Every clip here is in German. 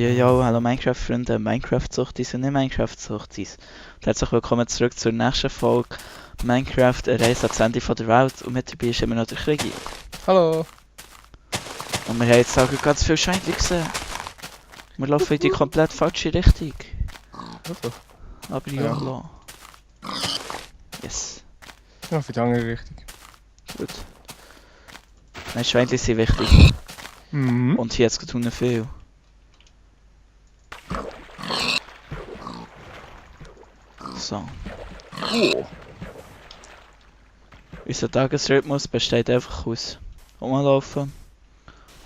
Jo, hallo Minecraft-Freunde, Minecraft-Suchtis und nicht Minecraft-Suchtis. Und herzlich willkommen zurück zur nächsten Folge Minecraft, eine Reise ans Ende der Welt. Und mit dabei ist immer noch der Krigi. Hallo. Und wir haben jetzt auch ganz viel Scheinchen gesehen. Wir laufen in die komplett falsche Richtung. Also, Aber Ja. YOLO. Yes, ja, für die andere Richtung. gut. Nein, Schweinchen sind wichtig. Mhm. Und hier jetzt tun viel. So. Unser Tagesrhythmus besteht einfach aus rumlaufen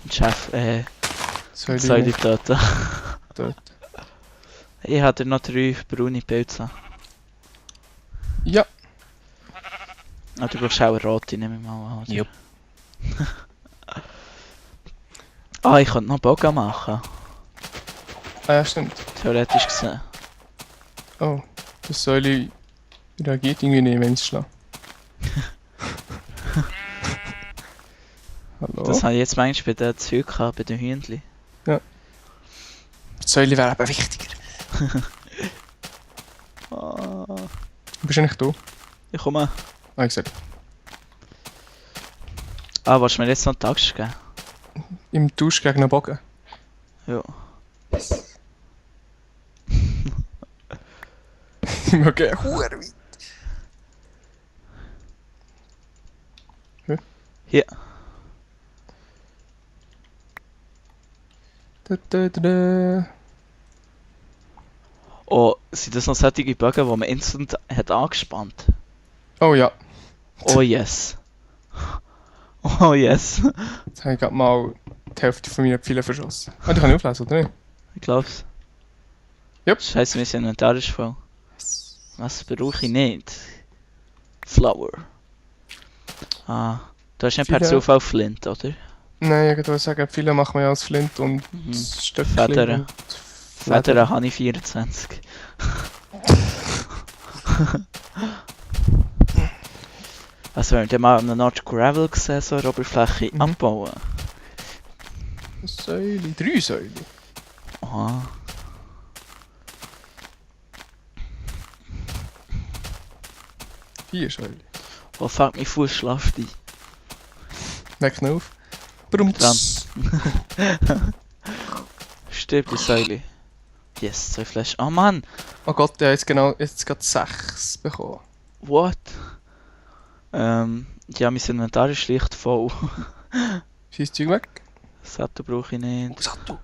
und Säule töten. Dort. Ich habe noch 3 braune Pilze. Ja. Ah, du brauchst auch eine rote, nehme ich mal an. oder? Jupp. Ah, ich könnte noch Bogen machen. Ah ja, stimmt. Theoretisch gesehen. Oh, das Säule reagiert irgendwie nicht, wenn ich es schlage. Hallo. Das habe ich jetzt manchmal bei den Zeug gehabt, bei den Hühnchen. Die Säule wäre aber wichtiger. Ah, Bist du nicht du? ich komme. Ah, ich gesagt. Ah, willst du mir jetzt noch einen Tag geben? Im Tausch gegen einen Bogen. Ja. Okay, huere weit. Hier. Da. Oh, sind das noch solche Bögen, die man instant hat angespannt? Oh ja, Oh yes. Oh yes. jetzt habe ich gerade mal die Hälfte von meinen Pfeilen verschossen. Ah, die kann ich auflesen, oder nicht? Ich glaub's. Jupp. Scheiße, mein Inventar ist voll. Was brauche ich nicht? Flower. Ah, du hast nicht per Viele- Zufall Flint, oder? Nein, ich würde sagen, Pfeile machen wir ja als Flint und Mhm. Stöckchen Federn. und Federn habe ich 24. Also wenn wir dann mal an einer Art Gravel gesehen, so eine Oberfläche Mhm. abbauen. Säule, 3 Säule. Aha. Vier Säule. Oh fuck, mein Fuß schlaft ein. Weg ihn auf. Warum Dran. Stirbt die Säule. Yes, 2 Flaschen. Oh Mann! Oh Gott, der hat jetzt gerade 6 bekommen. What? Ja, mein Inventar ist schlicht voll. Schieß Zeug weg. Sattel brauche ich nicht. Sattel.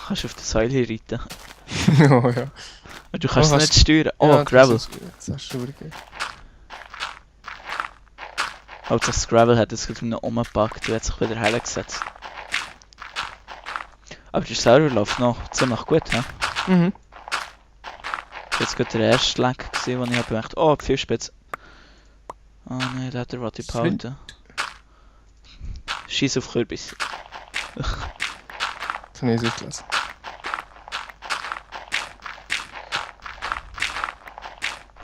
Kannst du auf die Säule reiten. Oh ja. Aber du kannst Oh, es hast- nicht steuern. Oh, Ja, Gravel. Das hast du übergeben. Also das Gravel hat es gerade umgepackt und hat sich wieder hergesetzt. Aber der Server läuft noch ziemlich gut, hä? Mhm. Jetzt gerade der erste Lag gewesen, wo ich hab gedacht, oh, Pfeilspitze. Oh nein, da hat er was ich Flint. behalten. Scheiß auf Kürbis. Das habe ich nicht gelesen.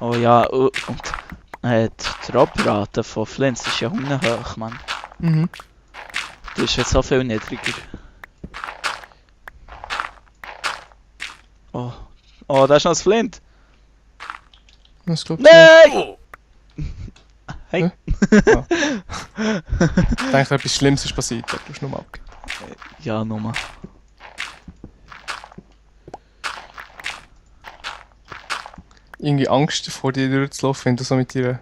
Oh ja, und die Droprate von Flint ist ja hoch, Mann. Mhm. Die ist jetzt so viel niedriger. Oh. Oh, da ist noch das Flint! Was glaubst du? Nein! Hey! Ich denke, etwas Schlimmes ist passiert. Da musst du nochmal abgeben. Ja, nochmal. Irgendwie Angst vor dir durchzulaufen, wenn du so mit dir.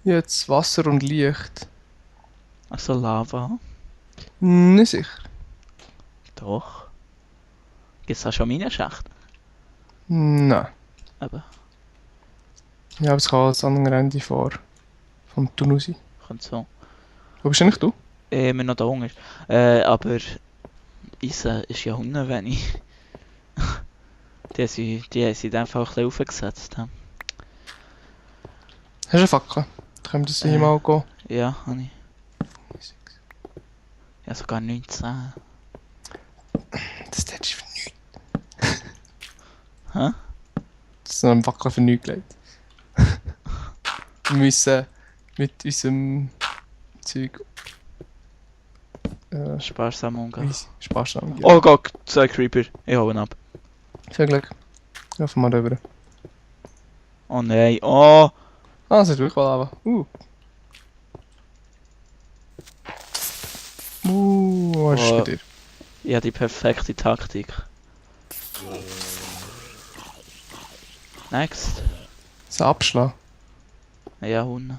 Jetzt Wasser und Licht. Also Lava. Nicht sicher. Doch. Gibt's auch schon Minenschacht? Nein. Aber Ja, aber es kann das andere Ende vom Tunnel sein. könnte so. Wo bist du nicht du? Immer noch da Hunger. Aber Eisen ist ja Hunger, wenn ich. Die haben sie in dem Fall ein bisschen aufgesetzt. He? Hast du eine Fackel? Dann können wir das hier mal gehen. Ja, habe ich. Ja, sogar 19. Das ist für nichts. Hä? Das ist noch ein Fackel für nichts gelegt. Wir müssen mit unserem Zeug Sparsam umgehen. sparsam gehen. Oh Gott, 2 Creeper. Ich hau ihn ab. Viel Glück. Laufen wir rüber. Oh nein. Oh! Ah, es ist wirklich Lava. Was ist Oh. bei dir? Ich habe die perfekte Taktik. Next. Das Abschlag. Ja, Hunde.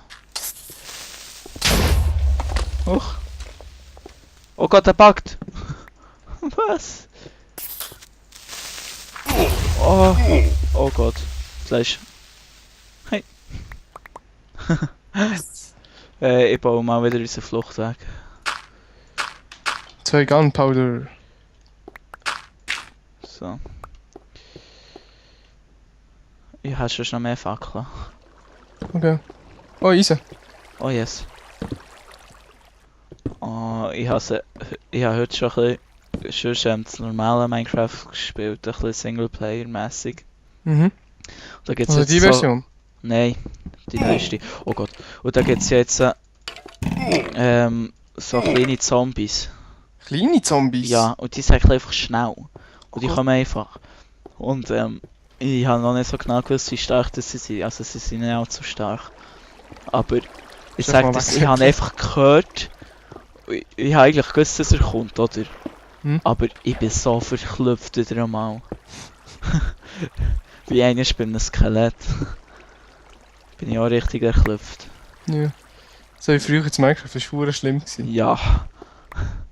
Och. Oh Gott, er buggt. Was? Oh. Oh Gott. Fleisch. Hey. Ich baue mal wieder unseren Fluchtweg. 2 Gunpowder. So. Ich habe schon noch mehr Fackeln. Okay. Oh, Eisen. Oh yes. Oh, ich habe heute schon ein bisschen schon das normale Minecraft gespielt, ein bisschen Singleplayer-mässig. Mhm. Da gibt's Also jetzt die so... Version. Nein, die neueste. Oh Gott. Und da gibt's ja jetzt so kleine Zombies. Kleine Zombies? Ja, und die sind einfach schnell. Und die Gott. kommen einfach. Und ich habe noch nicht so genau gewusst, wie stark das sie sind. Also sie sind nicht allzu stark. Aber ich Soll sage mal das, ich wegsetzen? habe einfach gehört. Ich habe eigentlich gewusst, dass er kommt, oder? Hm? Aber ich bin so verklüpft wieder einmal. Wie einer bei einem Skelett. Bin ich auch richtig erklüpft. Ja. So wie früher zu Minecraft, das war verdammt schlimm. Gewesen. Ja.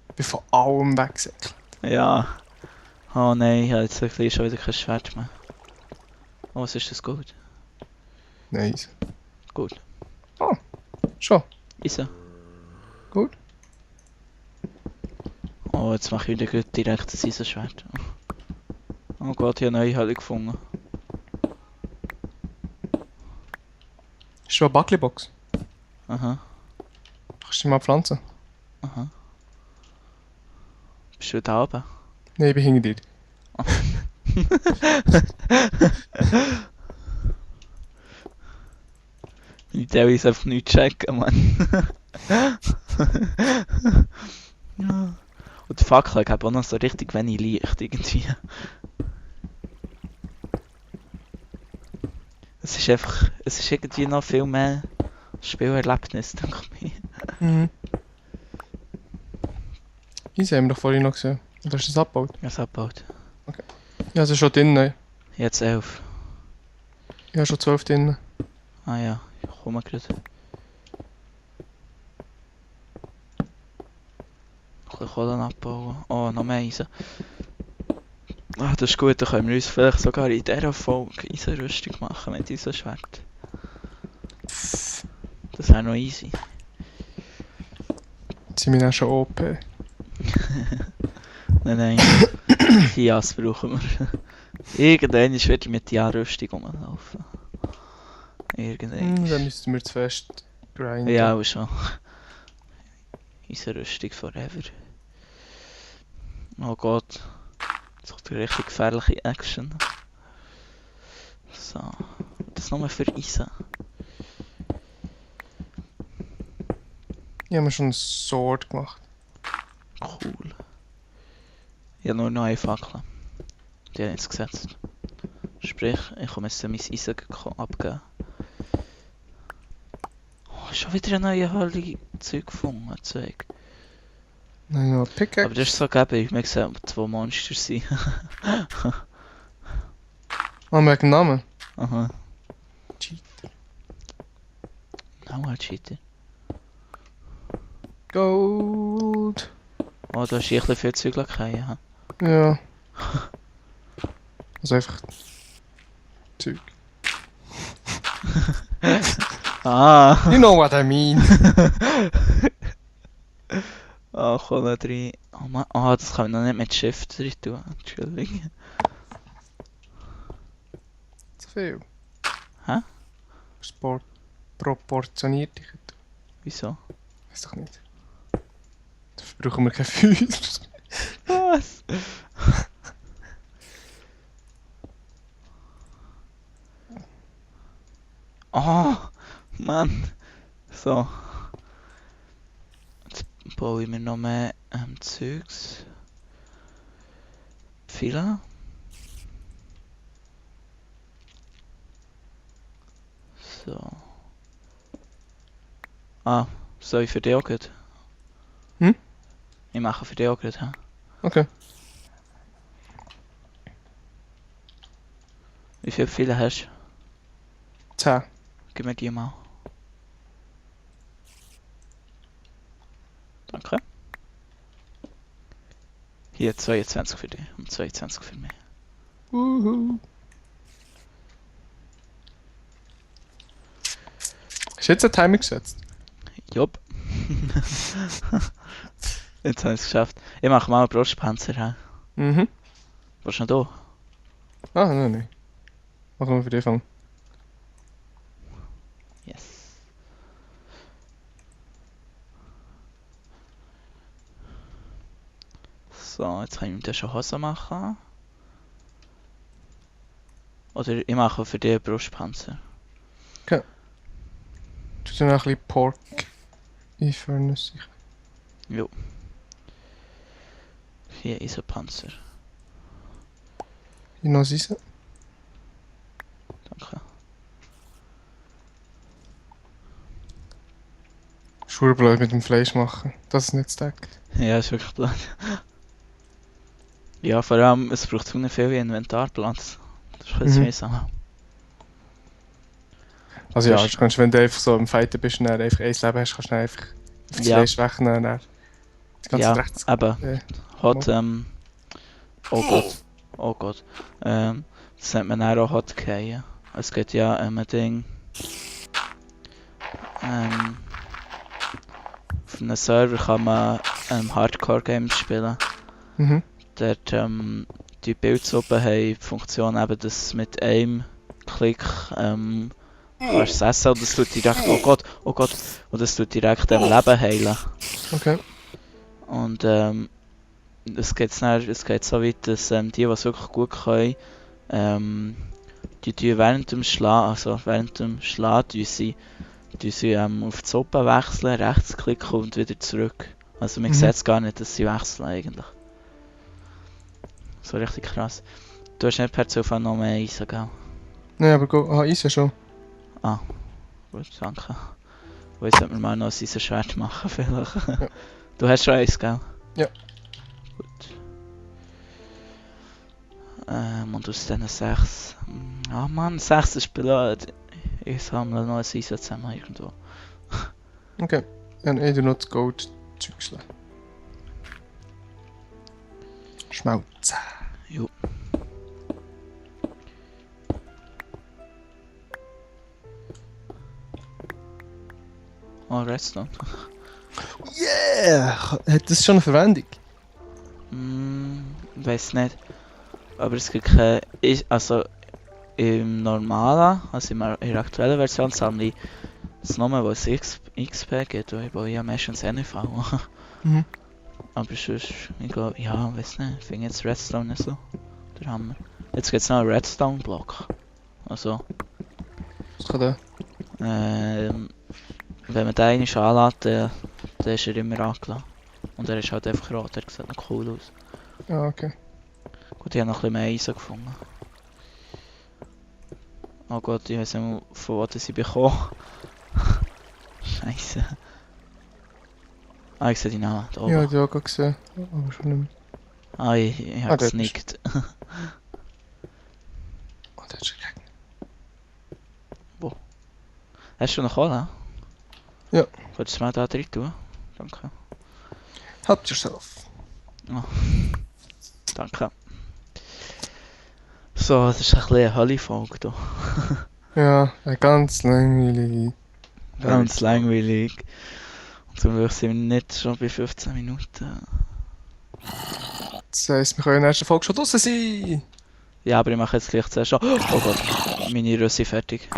Ich bin von allem weggesäckelt. Ja. Oh nein, ich habe jetzt ein bisschen schon wieder kein Schwert mehr. Oh, was ist das gut? Nice. Gut. Schon. Ist Gut. Oh, jetzt mache ich wieder gut direkt ein Eisenschwert. Oh Gott, ich habe eine neue Höhle gefunden. Ist schon eine Buckley-Box. Aha, Kannst du die mal pflanzen? aha. Bist du da oben? Nein, ich bin hinter dir. Ich teilweise einfach nicht checken, Mann. Ja. Und die Fackel hat auch noch so richtig wenig Licht irgendwie. Es ist einfach, es ist irgendwie noch viel mehr Spielerlebnis, denke ich. Mhm. Easy haben wir doch vorhin noch gesehen. Und hast du das abgebaut? Ja, es abgebaut. Ja, es ist schon drin. Jetzt 11. Ich habe schon 12 drin. Ah ja, ich komme gerade. Ein bisschen Kohlen abbauen. Oh, noch mehr Eisen. Ah, das ist gut, dann können wir uns vielleicht sogar in dieser Folge Eisenrüstung machen mit Eisenschwert. Das wäre noch easy. Jetzt sind wir dann schon OP. Nein. Kias brauchen wir. Irgendwann werde ich mit der Rüstung rumlaufen. Irgendwann. Dann müssten wir zu fest grinden. Ja, auch schon. Eisenrüstung forever. Oh Gott. Das ist eine richtig gefährliche Action. So. Das nur für Eisen. Ich habe mir schon ein Sword gemacht. Cool. Ich habe nur noch eine Fackel. Die habe ich jetzt gesetzt. Sprich, ich komme jetzt mein Eisen abgeben. Oh, schon wieder eine neue Höhle Zeug gefunden. Zeug. Dann noch eine Pickaxe. Aber das ist so gäbig, wir sehen 2 Monster sein. Ah, wegen dem Namen. Aha. Cheater. Nochmal Cheater. Gold. Oh, da hast du ein bisschen viel Zeug gefallen. Ja. Also einfach Zeug. Ah! You know what I mean. Oh, Kohle 3. Oh Mann, oh, das kann ich noch nicht mit Shift drin tun. Entschuldigung. Zu viel. Hä? Sport proportioniert dich. Wieso? Weiß doch nicht. Dafür brauchen wir kein Feuer. Was? Oh! Mann. So. Jetzt baue ich mir noch mehr Zeugs. Pfeiler. So. Ah, soll ich für dich auch gut? Hm? Ich mache für dich auch gut, hä? Okay. Wie viele Pfeile hast du? 10. Gib mir die mal. Danke. Hier 22 für dich und 22 für mich. Uhu. Hast du jetzt ein Timer gesetzt? Jopp. Jetzt habe ich es geschafft. Ich mache mal einen Brustpanzer, hä? Mhm. Was ist noch da? Ah, nein. Machen wir für den Fang. Yes. So, jetzt kann ich mit der schon Hose machen. Oder ich mache für dich einen Brustpanzer. Tu dann noch ein bisschen Pork einfüllen. Sicher. Jo. Hier ist ein Panzer. Hier noch Seisen. Danke. Schurblöd mit dem Fleisch machen. Das ist nicht stackt. Ja, ist wirklich blöd. Ja, vor allem, es braucht zu viel Inventarplatz. Das ist ein bisschen mühsam. Also ja, Sonst- du kannst, wenn du einfach so im Fighter bist und dann einfach ein Leben hast, kannst du dann einfach das Ja. Fleisch wegnehmen und dann die ganze Ja, rechts... eben. Hat, oh Gott. Oh Gott. Das nennt man dann auch Hotkeyen. Es gibt ja ein Ding. Auf einem Server kann man Hardcore-Games spielen. Mhm. Dort, die Bildsuppen haben die Funktion eben, dass mit einem Klick kannst du es essen und das tut direkt, oh Gott, und das tut direkt Leben heilen. Okay. Und es geht so weit, dass die es wirklich gut können, die tun während dem Schlagen, tun sie auf die Suppe wechseln, rechtsklicken und wieder zurück. Also man sieht es gar nicht, dass sie wechseln eigentlich. So richtig krass. Du hast nicht per Zufall noch mehr Eisen, gell? Nein, aber go, ist ja schon. Gut, danke. Und jetzt sollten wir mal noch ein Eisenschwert machen vielleicht. Ja. Du hast schon eins, gell? Ja. Gut. Und aus diesen 6... Ah Mann, 6 ist blöd. Ich sammle noch ein Eisen zusammen irgendwo. Okay. En ich tu noch das Gold-Zeugchen. Schmelzen. Jo. Oh, Redstone. Yeah! Hat das schon eine Verwendung? Weiß nicht. Aber es gibt keine... Also im normalen, also in der aktuellen Version sammle ich das Nummer, was XP gibt, weil ich ja meistens eh nicht fallen. Mhm. Aber sonst, ich glaube, ja, weiß nicht, ich finde jetzt Redstone nicht so der Hammer. Jetzt gibt es noch einen Redstone-Block. Also, Was kann der? wenn man den einmal anlässt, dann ist er immer angelassen. Und er ist halt einfach rot, der sieht noch cool aus. Ah, okay. Gut, ich habe noch ein bisschen mehr Eisen gefunden. Oh Gott, ich weiß nicht, von wo ich bekommen. Scheiße. Ah, ich sehe die Namen. Da oben. Ja, die habe ich auch gesehen. Aber schon nicht mehr. Ah, ich Ah, habe dort gesnickt. Oh, der hat schon geregnet. Hast du noch Kohle? Ja. Könntest du mal da drin tun? Danke. Help yourself. Danke. So, das ist ein bisschen eine Hölle-Folge hier. Ja, eine ganz langweilige. Ganz langweilig. Und zum Glück sind wir nicht schon bei 15 Minuten. Das heisst, wir können in der nächsten Folge schon draussen sein. Ja, aber ich mache jetzt gleich zuerst schon. Oh Gott, meine Rössi fertig.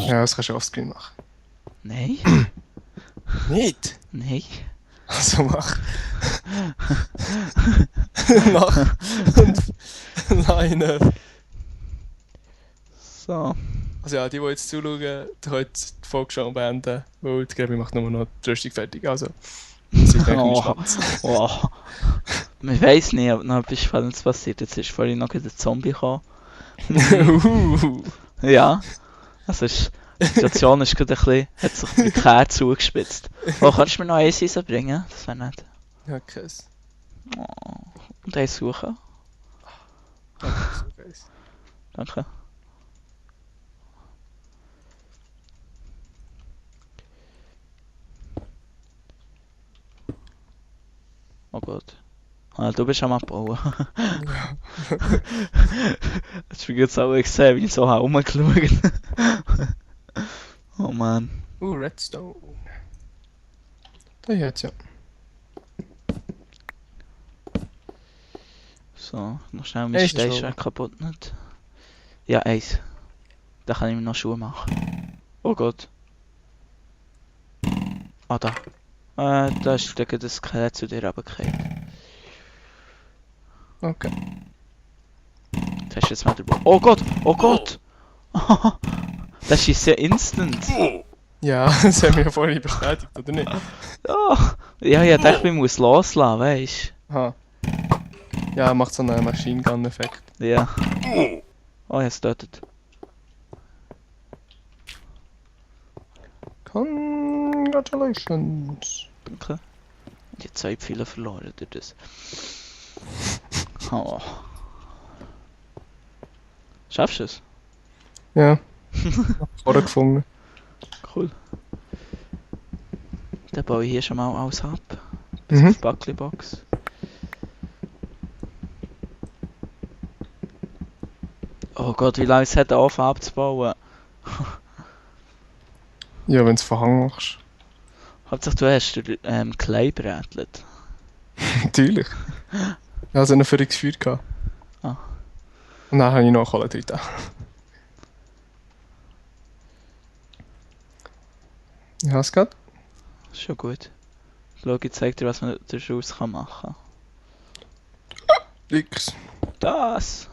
Ja, das kannst du offscreen machen. Nein? Nicht? Nein? Also mach. Mach. Und Line. So. Also ja, die jetzt zuschauen, die können jetzt die Folge schon beenden, weil die Gabi macht nur noch die Rüstung fertig. Also, das ist eigentlich mein Oh, Schwanz. oh. Ich weiss nicht, ob noch etwas Spannendes passiert. Jetzt ist vorhin noch ein Zombie gekommen. Ja, also die Situation ist gerade ein bisschen, hat sich prekär zugespitzt. Oh, kannst du mir noch eins reinbringen? Das wäre nett. Ja, Käse. Oh. Und eins suchen. Danke, so Käse. Danke. Oh Gott. Ah, du bist am Abbauen. Ja. Hast du mir jetzt auch gesehen, wie ich so herumgeschaut. Oh Mann. Redstone. Da jetzt ja. So, noch schnell mein Eins ist Station schon. kaputt nicht. Ja, eins. Da kann ich mir noch Schuhe machen. Oh Gott. Ah, da. Da ist gleich das Skelett zu dir runtergefallen. Okay. Das ist jetzt mal der Oh Gott! Oh Gott! Das ist ja instant. Ja, das haben wir ja vorhin bestätigt, oder nicht? Oh. Ja, ich dachte, ich muss loslassen, weißt Aha. Ja, macht so einen Machine Gun-Effekt. du? Ja. Oh, er ist tötet. Congratulations. Danke. Ich habe 2 Pfeile verloren durch das. Oh. Schaffst du es? Ja. Vorher gefunden. Cool. Dann baue ich hier schon mal alles ab. Bis Mhm. auf die Buckley-Box. Oh Gott, wie lange es hat angefangen abzubauen. Ja, wenn du es verhangen machst. Hauptsache du hast Clay brätelt. Natürlich. Ja, also einen völlig Feuer gehabt. Ah. Und dann habe ich nachgeholt heute. Ja, es geht. Schon gut. Schau, ich zeig dir, was man daraus machen kann. Nix. Das!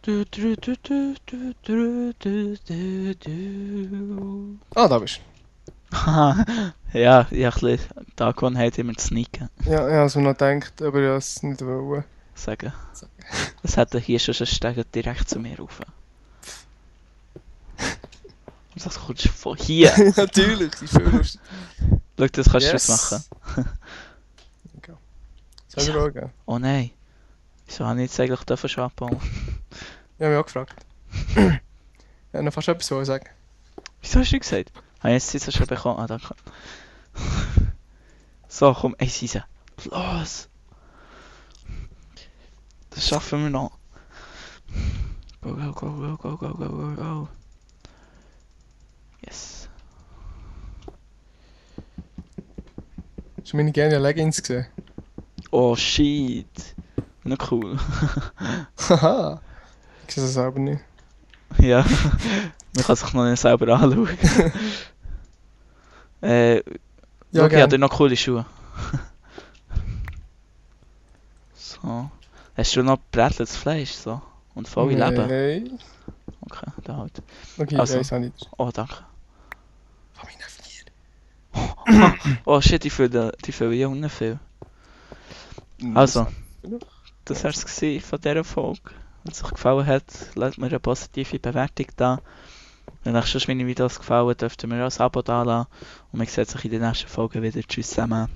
Du, du, du, du, du, du, du, du, du. Ah, da bist Haha, ja, ich habe ein bisschen die Angewohnheit, immer zu sneaken. du. Ja, ich habe so noch gedacht, aber ich wollte es nicht wollen. Sagen. Das hätte hier schon Stegen direkt zu mir rauf. Und das kommst du von hier. Natürlich, die viel lustig. Schau, das kannst du jetzt machen. Okay. Soll ich schauen? Oh nein. Wieso habe ich jetzt eigentlich dafür schon abbauen? Ich habe mich auch gefragt. Ja, noch fast etwas wollen sagen. Wieso hast du gesagt? Habe ich jetzt schon bekommen? Ah, danke. So, komm, ey, Sisa. Los! Das schaffen wir noch. Go, go, go, go, go, go, go, go, go. Yes. Hast du meine gerne Leggings gesehen? Oh shit. Nicht cool. Haha. Ich sehe das selber nicht. Ja. Man kann sich noch nicht selber anschauen. Ja, Schau, ich gern. habe dir noch coole Schuhe. So. Hast du noch brätliches Fleisch so? Und volle Leben? Nein. Okay, da halt. Okay, Also. also. Ich nicht. Oh, danke. Hab ich nicht. Oh shit, die füllen ja unten viel. Also, das war es gewesen von dieser Folge. Wenn es euch gefallen hat, lasst mir eine positive Bewertung da. Wenn euch schon meine Videos gefallen, dürft ihr mir auch ein Abo da lassen. Und wir sehen uns in der nächsten Folge wieder. Tschüss zusammen.